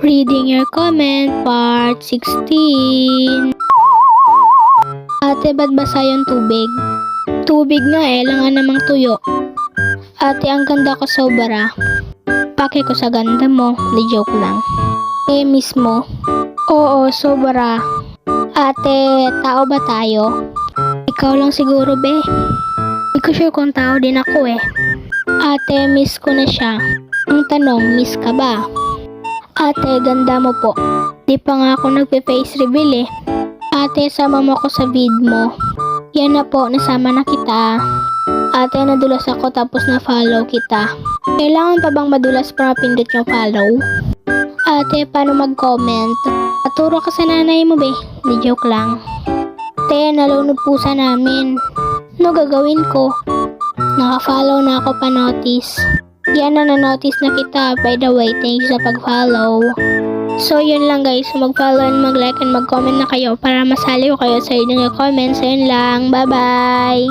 Reading your comment, part 16. Ate, ba't basa yung tubig? Tubig nga lang nga namang tuyo. Ate, ang ganda ko sobra. Pake ko sa ganda mo, di joke lang. Mismo? Oo, sobra. Ate, tao ba tayo? Ikaw lang siguro, be. Di ko sure kung tao din ako Ate, miss ko na siya. Ang tanong, miss ka ba? Ate, ganda mo po. Di pa nga ako nagpe-face reveal Ate, sama mo ko sa vid mo. Yan na po, nasama na kita. Ate, nadulas ako tapos na-follow kita. Kailangan pa bang madulas para pindot yung follow? Ate, paano mag-comment? Aturo ka sa nanay mo, be. Di joke lang. Ate, nalunod pusa namin. Ano gagawin ko? Naka-follow na ako pa-notice. Yan na na-notice na kita. By the way, thank you sa pag-follow. So, yun lang guys. Mag-follow and mag-like and mag-comment na kayo para masali ko kayo sa inyong comments. Yun lang. Bye-bye!